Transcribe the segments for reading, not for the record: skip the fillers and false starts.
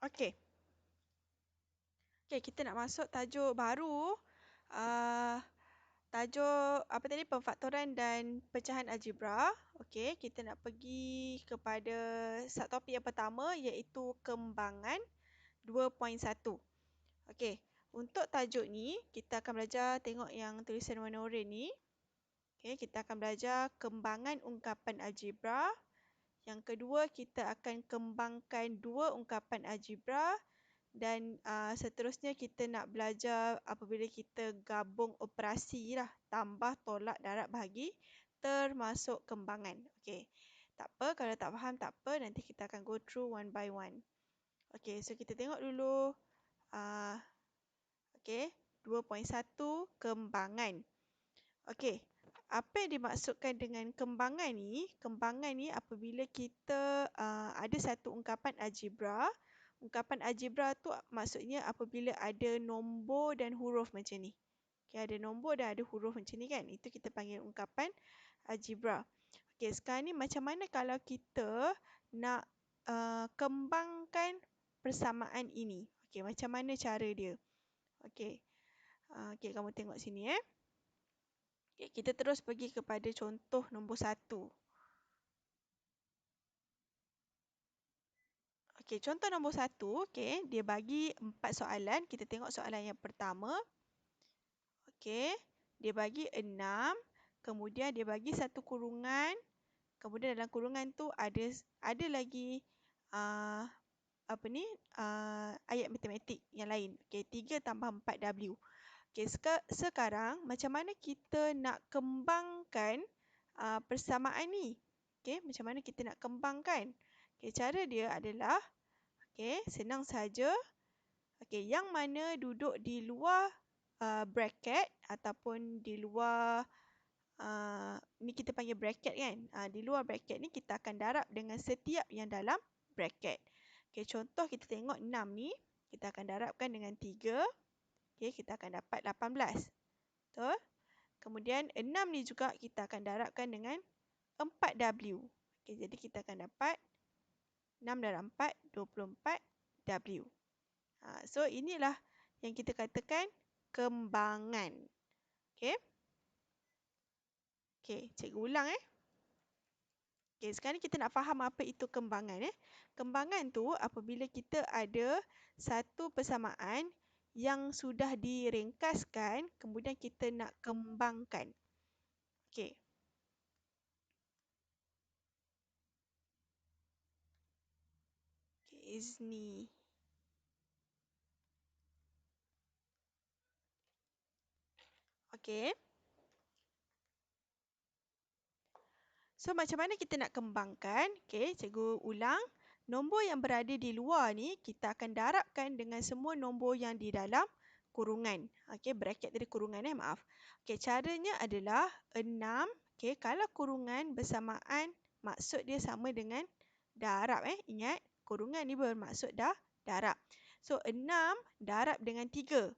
Okey. Okey, kita nak masuk tajuk baru. Tajuk apa tadi? Pemfaktoran dan pecahan algebra. Okey, kita nak pergi kepada subtopik yang pertama iaitu kembangan 2.1. Okey, untuk tajuk ni kita akan belajar tengok yang tulisan warna oranye ni. Okey, kita akan belajar kembangan ungkapan algebra. Yang kedua, kita akan kembangkan dua ungkapan algebra. Dan seterusnya kita nak belajar apabila kita gabung operasi lah, tambah, tolak, darab, bahagi, termasuk kembangan. Okey, tak apa, kalau tak faham tak apa, nanti kita akan go through one by one. Okey, so kita tengok dulu. Okey, 2.1 kembangan. Okey, apa yang dimaksudkan dengan kembangan ni? Kembangan ni apabila kita ada satu ungkapan algebra. Ungkapan algebra tu maksudnya apabila ada nombor dan huruf macam ni. Okay, ada nombor dan ada huruf macam ni kan. Itu kita panggil ungkapan algebra. Okay, sekarang ni macam mana kalau kita nak kembangkan persamaan ini. Okay, macam mana cara dia. Okay, kamu tengok sini Okay, kita terus pergi kepada contoh nombor 1. Okey, contoh nombor 1, okey, dia bagi 4 soalan. Kita tengok soalan yang pertama. Okey, dia bagi 6, kemudian dia bagi satu kurungan. Kemudian dalam kurungan tu ada lagi ayat matematik yang lain. Okey, 3 tambah 4W. Okey, sekarang macam mana kita nak kembangkan persamaan ni? Okey, macam mana kita nak kembangkan? Okey, cara dia adalah senang saja. Okey, yang mana duduk di luar bracket ataupun di luar ni kita panggil bracket kan. Di luar bracket ni kita akan darab dengan setiap yang dalam bracket. Okey, contoh kita tengok 6 ni, kita akan darabkan dengan 3. Okey, kita akan dapat 18. Betul? Kemudian 6 ni juga kita akan darabkan dengan 4W. Okey, jadi kita akan dapat 6 darab 4, 24W. So, inilah yang kita katakan kembangan. Okey. Okey, cikgu ulang Okey, sekarang kita nak faham apa itu kembangan Kembangan tu apabila kita ada satu persamaan yang sudah diringkaskan, kemudian kita nak kembangkan. Okey. Okey, Izni. Okey. So, macam mana kita nak kembangkan? Okey, cikgu ulang. Nombor yang berada di luar ni, kita akan darabkan dengan semua nombor yang di dalam kurungan. Okey, bracket tadi kurungan maaf. Okey, caranya adalah 6. Okey, kalau kurungan bersamaan, maksud dia sama dengan darab Ingat, kurungan ni bermaksud darab. So, 6 darab dengan 3.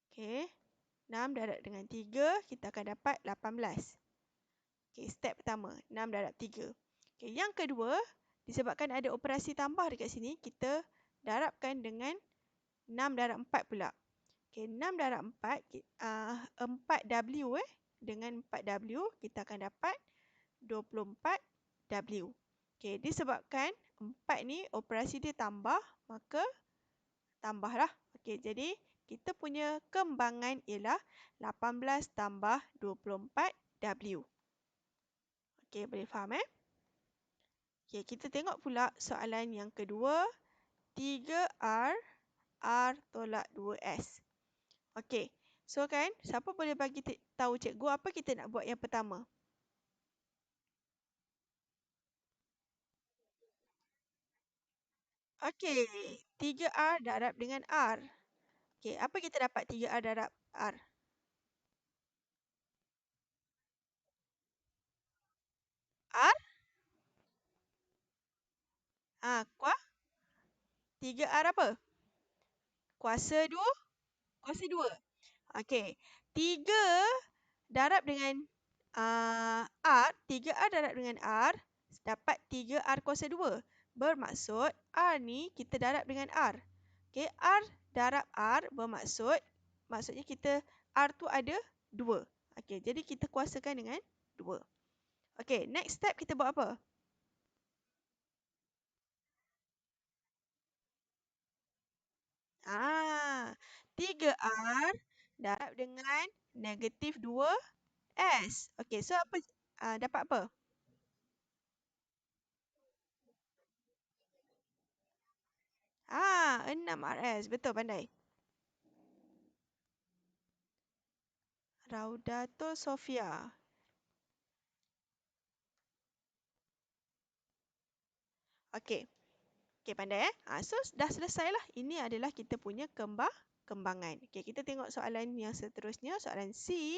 Okey, 6 darab dengan 3, kita akan dapat 18. Okey, step pertama, 6 darab 3. Okey, yang kedua, disebabkan ada operasi tambah dekat sini, kita darabkan dengan 6 darab 4 pula. Okey, 6 darab 4, 4W dengan 4W, kita akan dapat 24W. Okey, disebabkan 4 ni operasi dia tambah, maka tambahlah. Okey, jadi kita punya kembangan ialah 18 tambah 24W. Okey, boleh faham Okey, kita tengok pula soalan yang kedua. 3R, R tolak 2S. Okey, so kan, siapa boleh bagi tahu cikgu apa kita nak buat yang pertama? Okey, 3R darab dengan R. Okey, apa kita dapat 3R darab R? R? Kuah? 3R apa? Kuasa 2? Kuasa 2. Okey, 3 darab dengan R, 3R darab dengan R, dapat 3R kuasa 2. Bermaksud R ni kita darab dengan R. Okey, R darab R maksudnya kita R tu ada 2. Okey, jadi kita kuasakan dengan 2. Okey, next step kita buat apa? Ah, 3R darab dengan negatif 2S. Okey, so apa? Dapat apa? 6RS. Betul, pandai. Raudatul Sofia. Okey. Okey, pandai eh. So, dah selesai lah. Ini adalah kita punya kembangan. Okey, kita tengok soalan yang seterusnya. Soalan C.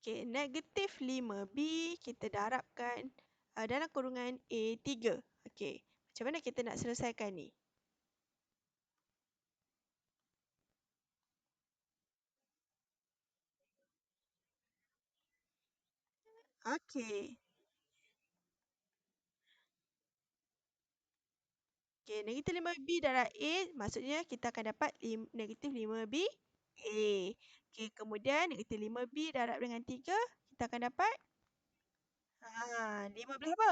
Okey, negatif 5B kita darabkan dalam kurungan A3. Okey, macam mana kita nak selesaikan ni? Okey. Okey, negatif 5B darab A maksudnya kita akan dapat negatif 5B A. Okey, kemudian negatif 5B darab dengan 3 kita akan dapat 15 apa?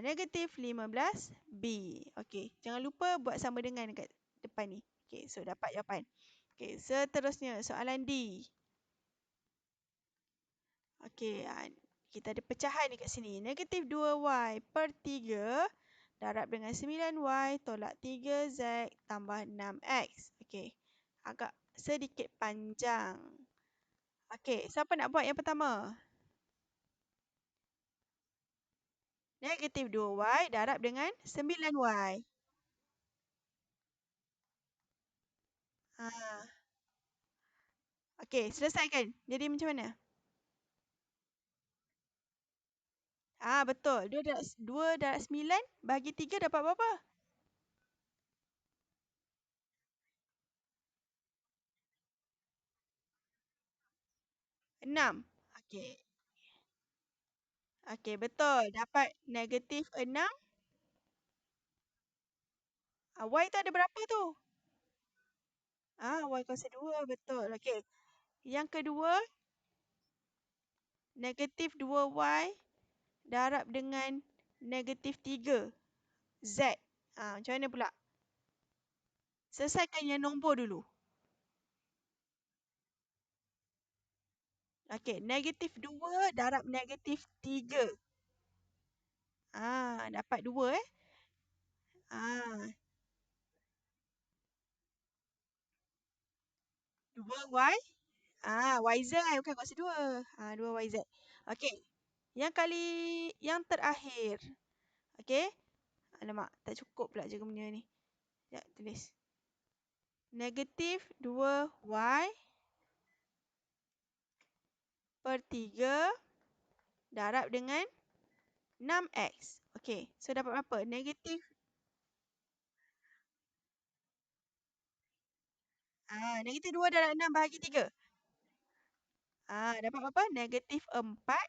Negatif 15B. Okey, jangan lupa buat sama dengan dekat depan ni. Okey, so dapat jawapan. Okey, seterusnya soalan D. Okey, kita ada pecahan dekat sini. Negatif 2Y per 3 darab dengan 9Y tolak 3Z tambah 6X. Okey, agak sedikit panjang. Okey, siapa nak buat yang pertama? Negatif 2Y darab dengan 9Y. Ha. Okey, selesaikan. Jadi macam mana? Betul. 2 darab 9 bagi 3 dapat berapa? 6. Okey. Okey, betul. Dapat negatif 6. Y tu ada berapa tu? Y kuasa 2. Betul. Okey. Yang kedua, negatif 2Y darab dengan negatif 3. Z. Macam mana pula? Selesaikan yang nombor dulu. Okey, negatif 2 darab negatif 3. Dapat 2 eh. Ah, 2Y. YZ bukan kuasa 2. 2YZ. Okey. Yang terakhir. Okey. Alamak, tak cukup pula jaga punya ni. Sekejap, tulis. Negatif 2Y per 3 darab dengan 6X. Okey, so dapat berapa? Negatif 2 darab 6 bahagi 3. Dapat berapa? Negatif 4.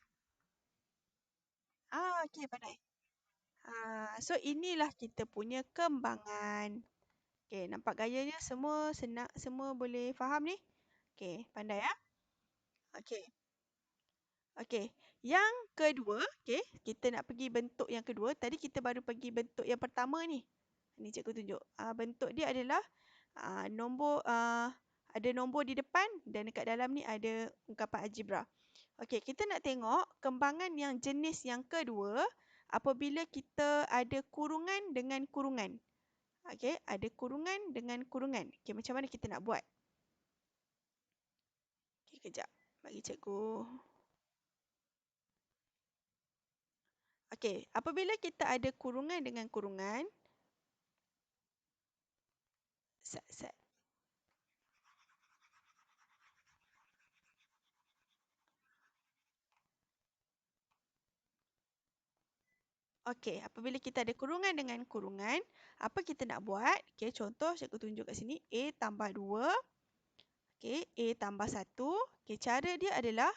Okey, pandai. So inilah kita punya kembangan. Okey, nampak gayanya semua senang, semua boleh faham ni? Okey, pandai ya. Okey. Okey, yang kedua, okey, kita nak pergi bentuk yang kedua. Tadi kita baru pergi bentuk yang pertama ni. Ni cikgu tunjuk. Bentuk dia adalah nombor ada nombor di depan dan dekat dalam ni ada ungkapan algebra. Okey, kita nak tengok kembangan yang jenis yang kedua apabila kita ada kurungan dengan kurungan. Okey, ada kurungan dengan kurungan. Okey, macam mana kita nak buat? Okey, kejap. Bagi cikgu. Okey, apabila kita ada kurungan dengan kurungan, set. Okey, apabila kita ada kurungan dengan kurungan, apa kita nak buat? Okey, contoh cikgu tunjuk kat sini, A tambah 2, okey, A tambah 1. Okey, cara dia adalah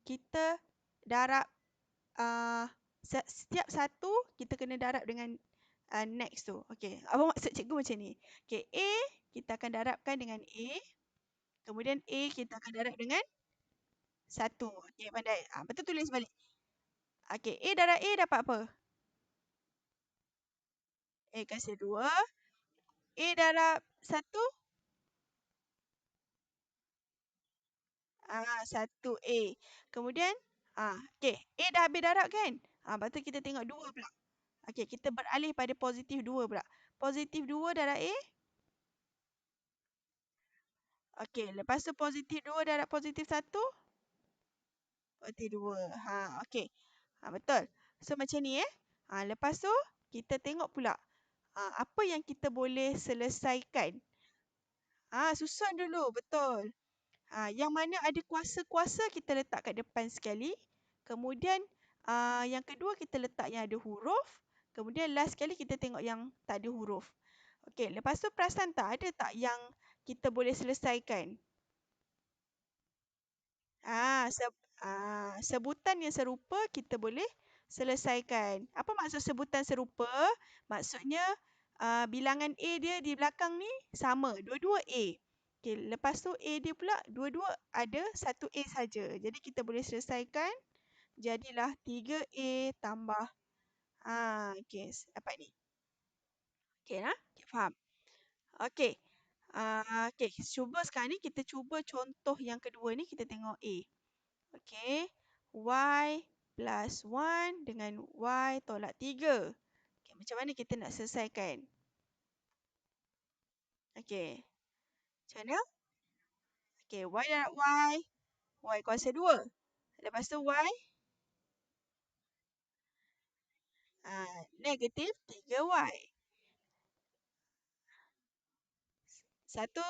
kita darab uh, setiap satu kita kena darab dengan next tu. Okey, apa maksud cikgu macam ni? Okey, A kita akan darabkan dengan A, kemudian A kita akan darab dengan satu. Okey, pandai. Betul tulis balik. Okey, A darab A dapat apa? A kasi 2. A darab 1. 1A. Kemudian, okey. A dah habis darab kan? Lepas tu kita tengok 2 pula. Okey, kita beralih pada positif 2 pula. Positif 2 darab A. Okey, lepas tu positif 2 darab positif 1. Positif 2. Okey. Betul. So, macam ni lepas tu, kita tengok pula. Apa yang kita boleh selesaikan. Susun dulu. Betul. Yang mana ada kuasa-kuasa kita letak kat depan sekali. Kemudian yang kedua kita letak yang ada huruf. Kemudian last sekali kita tengok yang tak ada huruf. Okey, lepas tu perasan tak ada tak yang kita boleh selesaikan? Se sebutan yang serupa kita boleh selesaikan. Apa maksud sebutan serupa? Maksudnya bilangan A dia di belakang ni sama, dua-dua A. Okey, lepas tu A dia pula dua-dua ada satu A saja. Jadi kita boleh selesaikan. Jadilah 3A tambah okey, dapat ni. Okey Okay, faham. Okey. Okey, cuba sekarang ni kita cuba contoh yang kedua ni kita tengok A. Okey. Y plus 1 dengan Y tolak 3. Okay, macam mana kita nak selesaikan? Okey. Macam mana? Okey, Y darab Y kuasa 2. Lepas tu Y negatif 3Y. Satu.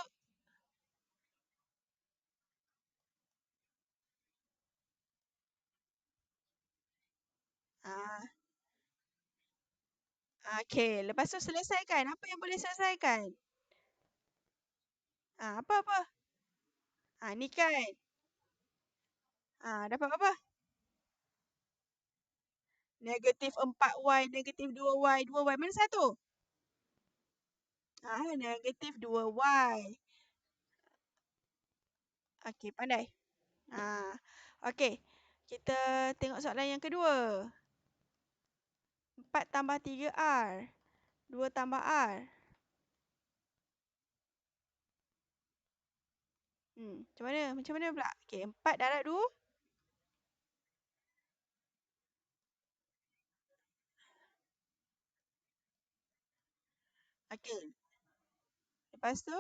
Okey, lepas tu selesaikan. Apa yang boleh selesaikan? Apa-apa? Ni kan. Dapat apa? Negatif 4Y, negatif 2Y. 2Y mana satu? Negatif 2Y. Okey, pandai. Okey. Kita tengok soalan yang kedua. 4 tambah 3R. 2 tambah R. Macam mana? Macam mana pula? Okey, 4 darab 2. Okey. Lepas tu?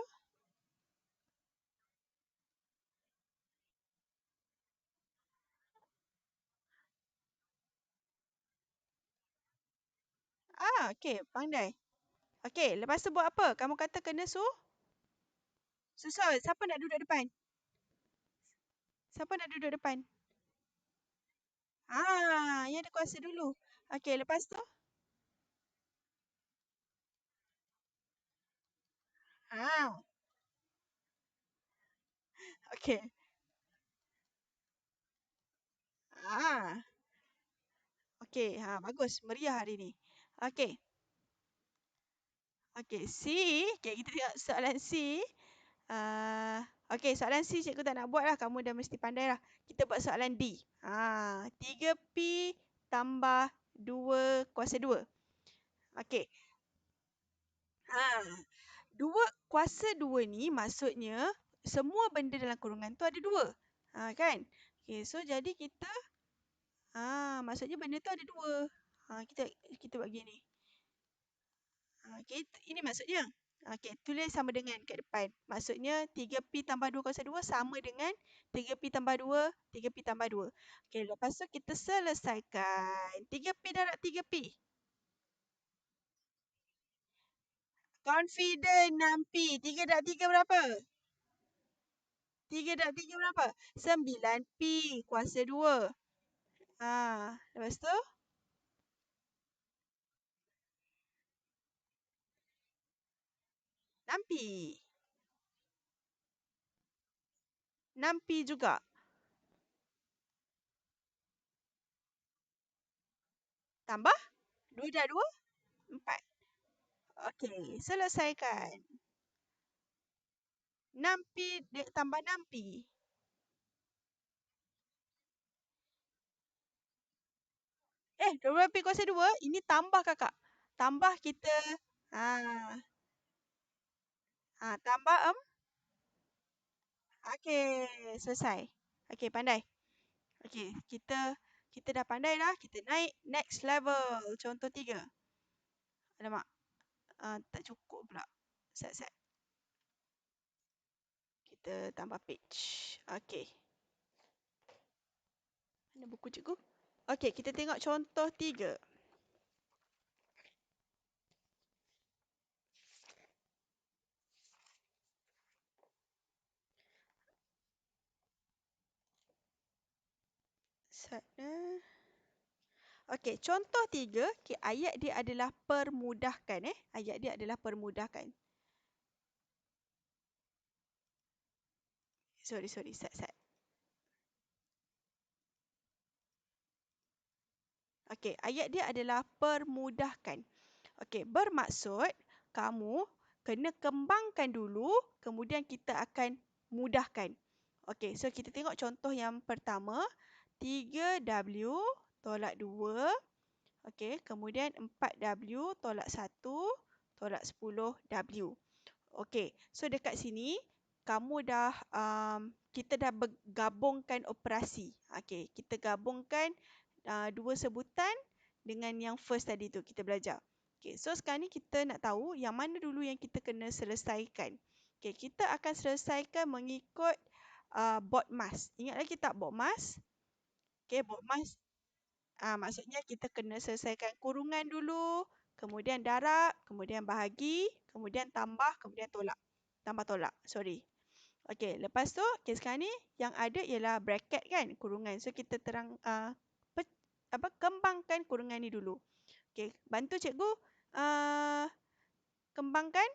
Okey, pandai. Okey, lepas tu buat apa? Kamu kata kena susun. Siapa nak duduk depan? Siapa nak duduk depan? Yang ada kuasa dulu. Okey, lepas tu? Okey. Okey, bagus. Meriah hari ni. Okey. Okey, C. Okey, kita tengok soalan C. Okey, soalan C cikgu tak nak buat lah. Kamu dah mesti pandai lah. Kita buat soalan D. 3P tambah 2 kuasa 2. Okey. 2 kuasa 2 ni maksudnya semua benda dalam kurungan tu ada 2. Kan? Okey, so jadi kita maksudnya benda tu ada 2. Kita buat gini. Okey, ini maksudnya. Okey, tulis sama dengan kat depan. Maksudnya 3P tambah 2 kuasa 2 sama dengan 3P tambah 2, 3P tambah 2. Okey, lepas tu kita selesaikan. 3P darab 3P. Confident 6P. 3 darab 3 berapa? 3 darab 3 berapa? 9P kuasa 2. Lepas tu? 6P. 6P juga. Tambah? Dua dah dua? Empat. Okey, selesaikan. 6P tambah 6P. 12P kuasa 2, ini tambah kakak. Tambah kita, ah, tambah okey, selesai. Okey, pandai. Okey, kita dah pandai dah. Kita naik next level. Contoh 3. Alamak, tak cukup pula. Set. Kita tambah page. Okey. Mana buku cikgu? Okey, kita tengok contoh 3. Set. Okey, contoh 3. Okay, ayat dia adalah permudahkan. Ayat dia adalah permudahkan. Sorry. Set. Okey, ayat dia adalah permudahkan. Okey, bermaksud kamu kena kembangkan dulu, kemudian kita akan mudahkan. Okey, so kita tengok contoh yang pertama. 3W tolak 2. Okey, kemudian 4W tolak 1 tolak 10W. Okey, so dekat sini kamu dah kita dah gabungkan operasi. Okey, kita gabungkan dua sebutan dengan yang first tadi tu kita belajar. Okey, so sekarang ni kita nak tahu yang mana dulu yang kita kena selesaikan. Okey, kita akan selesaikan mengikut BODMAS. Ingat lagi tak BODMAS? Okey, BODMAS maksudnya kita kena selesaikan kurungan dulu, kemudian darab, kemudian bahagi, kemudian tambah, kemudian tolak. Tambah tolak, sorry. Okey, lepas tu, sekarang ni yang ada ialah bracket kan, kurungan. So kita kembangkan kurungan ni dulu. Okey, bantu cikgu kembangkan.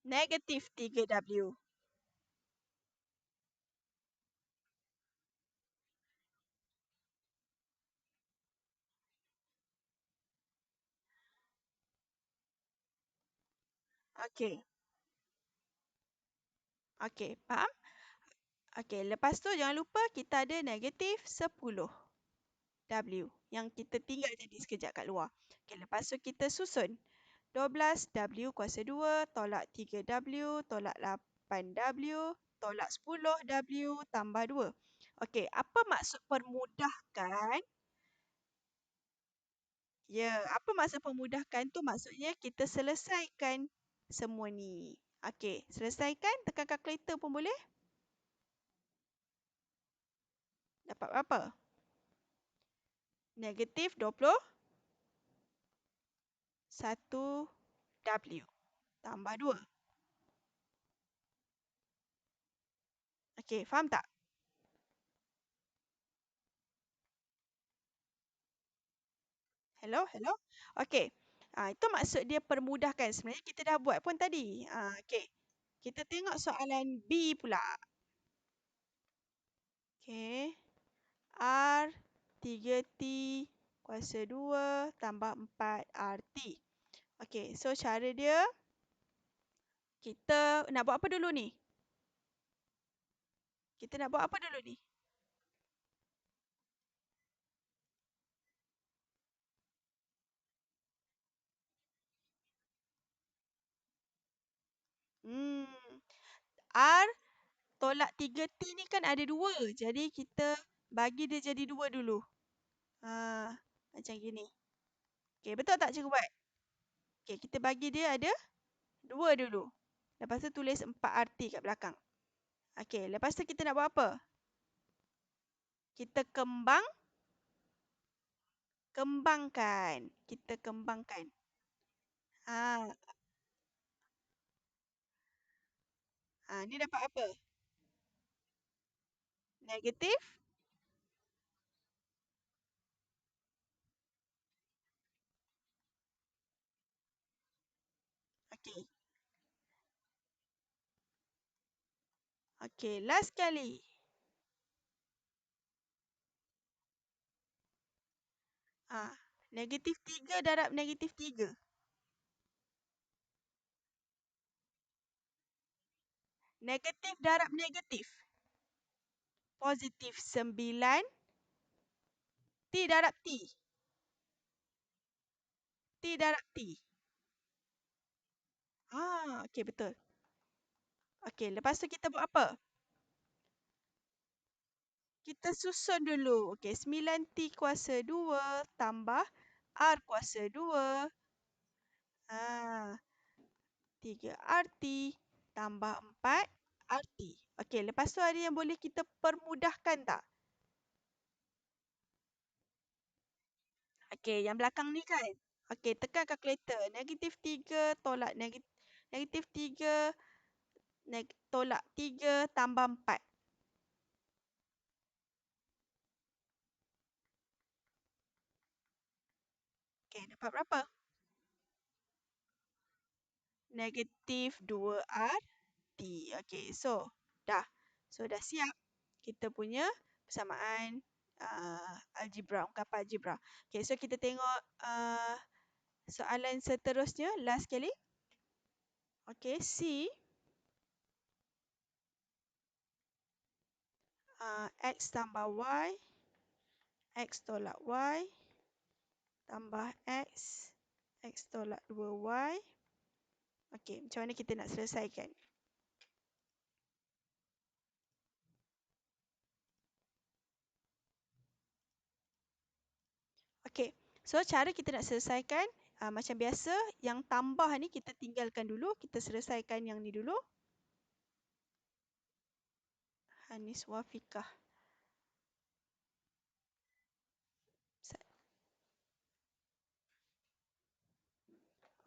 Negatif 3W. Okey. Okey, faham? Okey, lepas tu jangan lupa kita ada negatif 10W yang kita tinggal tadi sekejap kat luar. Okey, lepas tu kita susun. 12W kuasa 2 tolak 3W tolak 8W tolak 10W tambah 2. Okey, apa maksud permudahkan? Ya, apa maksud permudahkan tu? Maksudnya kita selesaikan semua ni. Okey, selesaikan. Tekan kalkulator pun boleh. Dapat berapa? Negatif 21W tambah 2. Okey, faham tak? Hello? Okey. Itu maksud dia permudahkan. Sebenarnya kita dah buat pun tadi. Okey. Kita tengok soalan B pula. Okey. R 3T kuasa 2 tambah 4RT. Okey, so cara dia kita nak buat apa dulu ni? Kita nak buat apa dulu ni? Hmm. R tolak 3T ni kan ada 2. Jadi kita bagi dia jadi 2 dulu. Macam gini. Okey, betul tak cikgu buat? Okey, kita bagi dia ada 2 dulu. Lepas tu tulis 4RT kat belakang. Okey, lepas tu kita nak buat apa? Kita kembangkan. Kita kembangkan. Ha, ni dapat apa? Negatif. Okey. Okey, last kali. Ah, -3 darab -3. Negatif darab negatif. +9 T darab T. T darab T. Okey betul. Okey, lepas tu kita buat apa? Kita susun dulu. Okey, 9T kuasa 2 tambah R kuasa 2. 3RT tambah 4RT. Okey, lepas tu ada yang boleh kita permudahkan tak? Okey, yang belakang ni kan? Okey, tekan kalkulator. -3 tolak -3 tolak 3 tambah 4. Okey, dapat berapa? -2RT. Okey, so dah. So dah siap kita punya persamaan algebra, ungkapan algebra. Okey, so kita tengok soalan seterusnya, last sekali. Okey, C. X tambah Y. X tolak Y. Tambah X. X tolak 2Y. Okey, macam mana kita nak selesaikan? Okey, so cara kita nak selesaikan macam biasa, yang tambah ni kita tinggalkan dulu. Kita selesaikan yang ni dulu. Hanis Wafikah.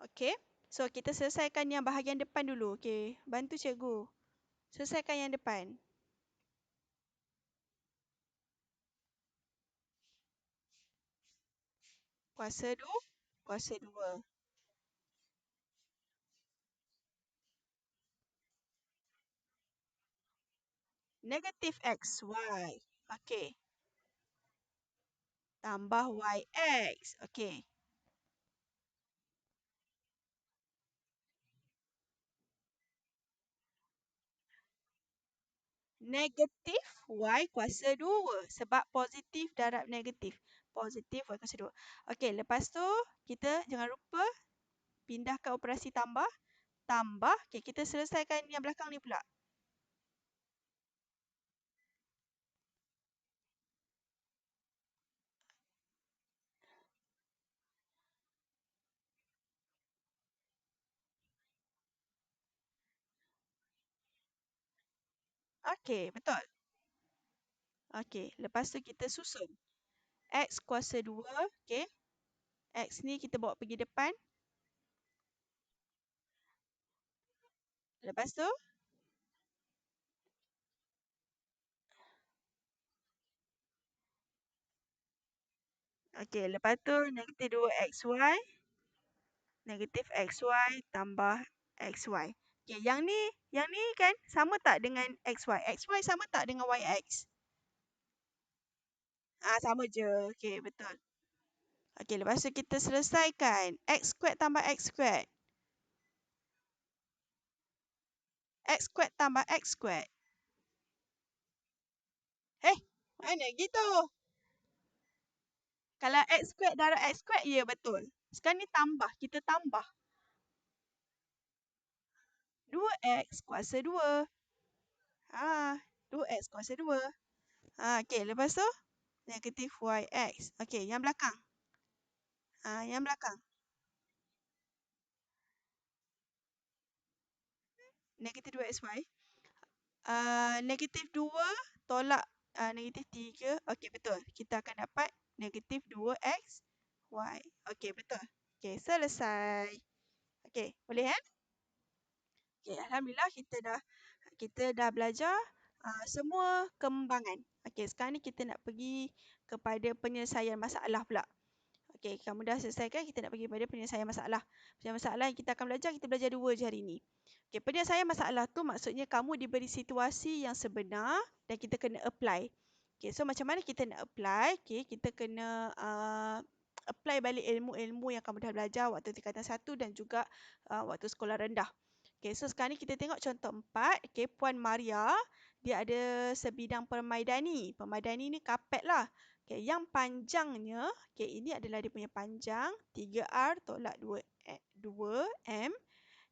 Okey, so kita selesaikan yang bahagian depan dulu. Okey, bantu cikgu. Selesaikan yang depan. Kuasa 2. Kuasa 2. Negatif XY. Okey. Tambah YX. Okey. Negatif Y kuasa 2. Sebab positif darab negatif. Positif Y kuasa 2. Okey, lepas tu kita jangan lupa pindahkan operasi tambah. Tambah. Okey, kita selesaikan yang belakang ni pula. Okey, betul. Okey, lepas tu kita susun. X kuasa 2. Okey. X ni kita bawa pergi depan. Lepas tu, okey, lepas tu negatif 2XY. Negatif XY tambah XY. Okey, yang ni kan sama tak dengan XY? XY sama tak dengan YX? Sama je. Okey, betul. Okey, lepas tu kita selesaikan. X squared tambah X squared. X squared tambah X squared. Mana gitu? Kalau X squared darab X squared, ya betul. Sekarang ni tambah. Kita tambah. 2X kuasa 2. 2X kuasa 2. Okey, lepas tu negatif YX. Okey, yang belakang. Yang belakang. Negatif 2XY. Negatif 2 tolak negatif 3. Okey, betul. Kita akan dapat negatif 2XY. Okey, betul. Okey, selesai. Okey, boleh kan? Okey, Alhamdulillah kita dah belajar semua kembangan. Okey, sekarang ni kita nak pergi kepada penyelesaian masalah pula. Okey, kamu dah selesaikan, kita nak pergi pada penyelesaian masalah. Penyelesaian masalah yang kita akan belajar, kita belajar dua je hari ni. Okey, penyelesaian masalah tu maksudnya kamu diberi situasi yang sebenar dan kita kena apply. Okey, so macam mana kita nak apply? Okey, kita kena apply balik ilmu-ilmu yang kamu dah belajar waktu tingkatan 1 dan juga waktu sekolah rendah. Okey, so sekarang ni kita tengok contoh 4. Okey, Puan Maria, dia ada sebidang permaidani. Permaidani ni kapet lah. Okey, yang panjangnya, okey, ini adalah dia punya panjang 3R tolak 2M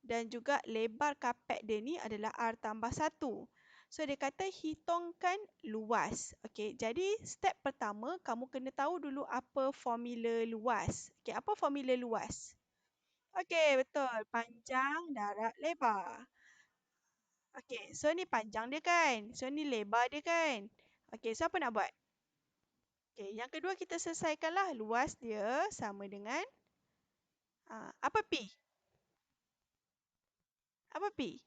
dan juga lebar kapet dia ni adalah R tambah 1. So dia kata hitungkan luas. Okey, jadi step pertama kamu kena tahu dulu apa formula luas. Okey, apa formula luas? Okey, betul. Panjang darab lebar. Okey, so ni panjang dia kan? So ni lebar dia kan? Okey, so apa nak buat? Okey, yang kedua kita selesaikanlah luas dia sama dengan apa P? Apa P?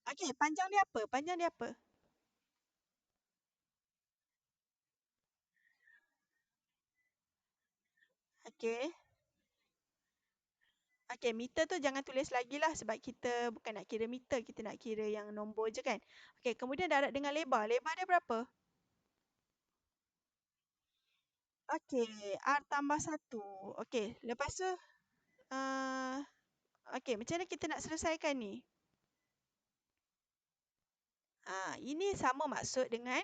Okey, panjang dia apa? Panjang dia apa? Okey. Okey, meter tu jangan tulis lagi lah sebab kita bukan nak kira meter, kita nak kira yang nombor je kan. Okey, kemudian darab dengan lebar. Lebar dia berapa? Okey, R tambah 1. Okey, lepas tu uh, okey, macam mana kita nak selesaikan ni? Ini sama maksud dengan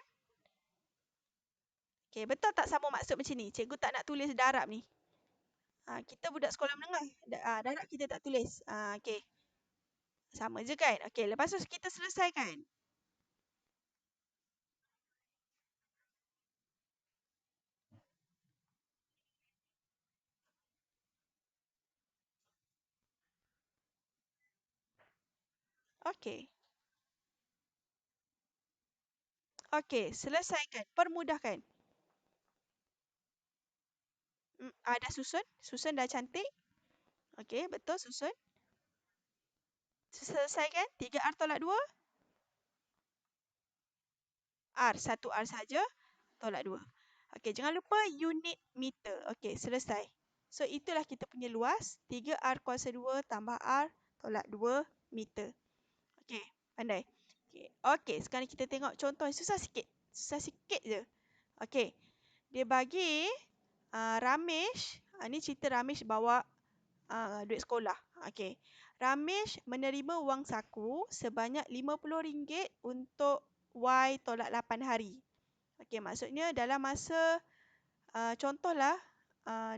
okey, betul tak sama maksud macam ni? Cikgu tak nak tulis darab ni. Kita budak sekolah menengah. Darab kita tak tulis. Okey, sama je kan? Okey, lepas tu kita selesaikan. Okey. Okey, selesaikan. Permudahkan. Dah susun. Susun dah cantik. Okey, betul susun. Selesaikan. 3R tolak 2. R. 1R saja. Tolak 2. Okey, jangan lupa unit meter. Okey, selesai. So, itulah kita punya luas. 3R kuasa 2 tambah R tolak 2 meter. Okey, pandai. Okey, sekarang kita tengok contoh yang susah sikit. Susah sikit je. Okey, dia bagi Ramesh. Ni cerita Ramesh bawa duit sekolah. Okey. Ramesh menerima wang saku sebanyak RM50 untuk Y tolak 8 hari. Okey, maksudnya dalam masa contohlah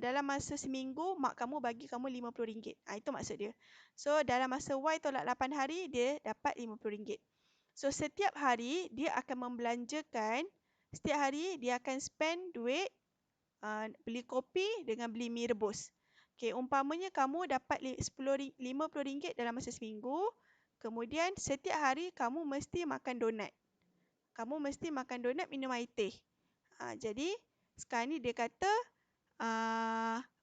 dalam masa seminggu mak kamu bagi kamu RM50. Itu maksud dia. So dalam masa Y tolak 8 hari dia dapat RM50. So setiap hari dia akan membelanjakan, setiap hari dia akan spend duit beli kopi dengan beli mi rebus. Okey, umpamanya kamu dapat RM50 dalam masa seminggu, kemudian setiap hari kamu mesti makan donat. Kamu mesti makan donat, minum air teh. Jadi sekarang ni dia kata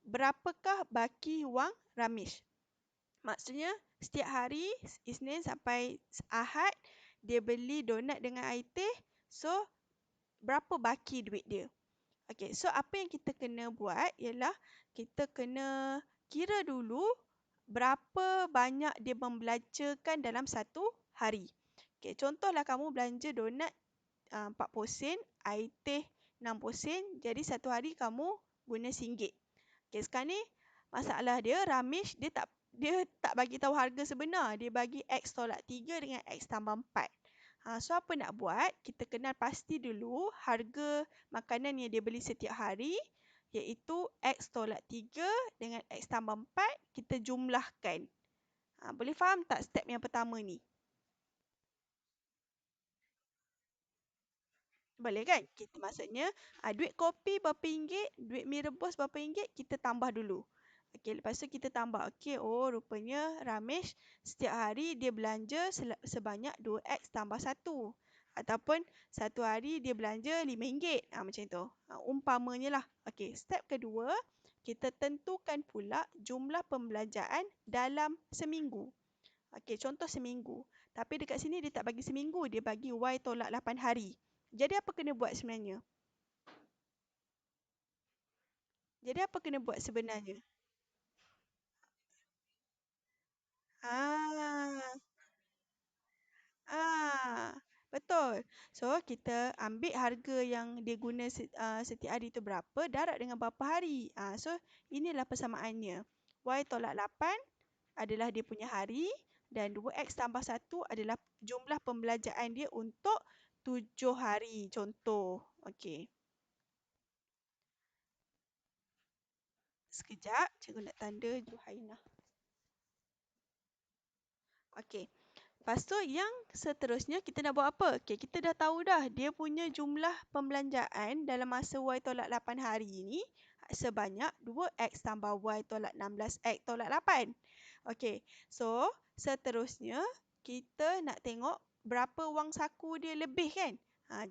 berapakah baki wang Ramesh? Maksudnya setiap hari Isnin sampai Ahad dia beli donat dengan air teh. So berapa baki duit dia? Okey, so apa yang kita kena buat ialah kita kena kira dulu berapa banyak dia membelanjakan dalam satu hari. Okey, contohlah kamu belanja donat 40 sen, air teh 60 sen, jadi satu hari kamu guna RM1. Okey, sekarang ni masalah dia Ramesh dia tak bagi tahu harga sebenar. Dia bagi X tolak 3 dengan X tambah 4. So apa nak buat? Kita kenal pasti dulu harga makanan yang dia beli setiap hari, iaitu X tolak 3 dengan X tambah 4, kita jumlahkan. Boleh faham tak step yang pertama ni? Boleh kan? Kita maksudnya duit kopi berapa ringgit, duit mi rebus berapa ringgit, kita tambah dulu. Okey, lepas tu kita tambah. Okey, rupanya Ramesh setiap hari dia belanja sebanyak 2x tambah 1. Ataupun satu hari dia belanja RM5. Macam tu. Umpamanya lah. Okey, step kedua, kita tentukan pula jumlah pembelanjaan dalam seminggu. Okey, contoh seminggu. Tapi dekat sini dia tak bagi seminggu, dia bagi Y tolak 8 hari. Jadi apa kena buat sebenarnya? Jadi apa kena buat sebenarnya? Ah, betul. So, kita ambil harga yang dia guna setiap hari tu berapa, darab dengan berapa hari. So, inilah persamaannya. Y tolak 8 adalah dia punya hari dan 2X tambah 1 adalah jumlah pembelajaran dia untuk 7 hari. Contoh. Okey. Sekejap, cikgu nak tanda Juhainah. Okey. Lepas tu yang seterusnya kita nak buat apa? Okay, kita dah tahu dah dia punya jumlah pembelanjaan dalam masa Y tolak 8 hari ini sebanyak 2X tambah Y tolak 16X tolak 8. Okey, so seterusnya kita nak tengok berapa wang saku dia lebih kan?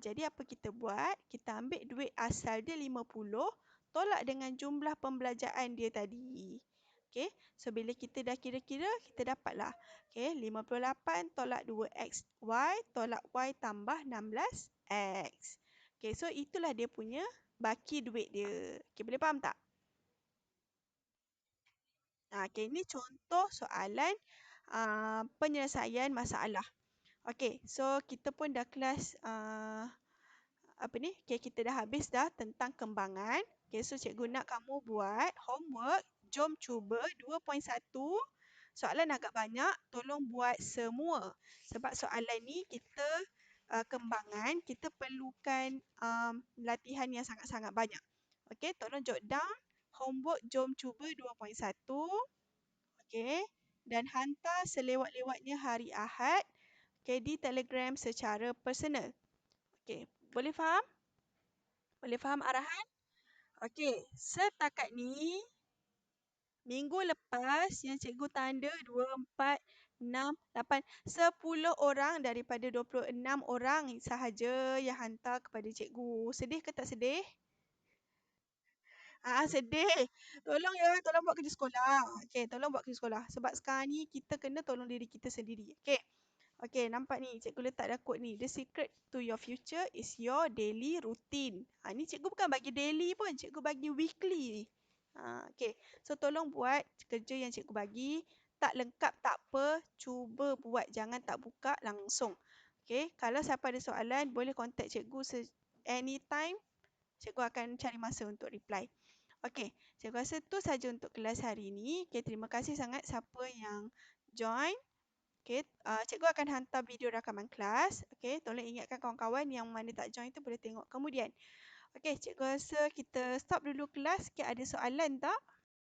Jadi apa kita buat? Kita ambil duit asal dia 50 tolak dengan jumlah pembelanjaan dia tadi. Okey, so bila kita dah kira-kira, kita dapatlah. Okey, 58 tolak 2XY tolak Y tambah 16X. Okey, so itulah dia punya baki duit dia. Okey, boleh faham tak? Okey, ini contoh soalan penyelesaian masalah. Okey, so kita pun dah kelas apa ni? Okay, kita dah habis dah tentang kembangan. Okay, so cikgu nak kamu buat homework. Jom cuba 2.1. Soalan agak banyak, tolong buat semua. Sebab soalan ni kita kembangan, kita perlukan latihan yang sangat-sangat banyak. Okay, tolong jot down. Homework jom cuba 2.1. Okay, dan hantar selewat-lewatnya hari Ahad. Okay, di Telegram secara personal. Okay, boleh faham? Boleh faham arahan? Okey, setakat ni minggu lepas yang cikgu tanda 2, 4, 6, 8, 10 orang daripada 26 orang sahaja yang hantar kepada cikgu. Sedih ke tak sedih? Sedih. Tolong ya, tolong buat kerja sekolah. Okey, tolong buat kerja sekolah. Sebab sekarang ni kita kena tolong diri kita sendiri. Okey. Okey, nampak ni cikgu letak dah kod ni. The secret to your future is your daily routine. Ni cikgu bukan bagi daily pun, cikgu bagi weekly ni. Okey, so tolong buat kerja yang cikgu bagi. Tak lengkap tak apa, cuba buat. Jangan tak buka langsung. Okey, kalau siapa ada soalan, boleh contact cikgu anytime. Cikgu akan cari masa untuk reply. Okey, cikgu rasa tu saja untuk kelas hari ini. Okey, terima kasih sangat siapa yang join. Okey, cikgu akan hantar video rakaman kelas. Okey, tolong ingatkan kawan-kawan yang mana tak join tu boleh tengok kemudian. Okey, cikgu rasa kita stop dulu kelas. Okey, ada soalan tak?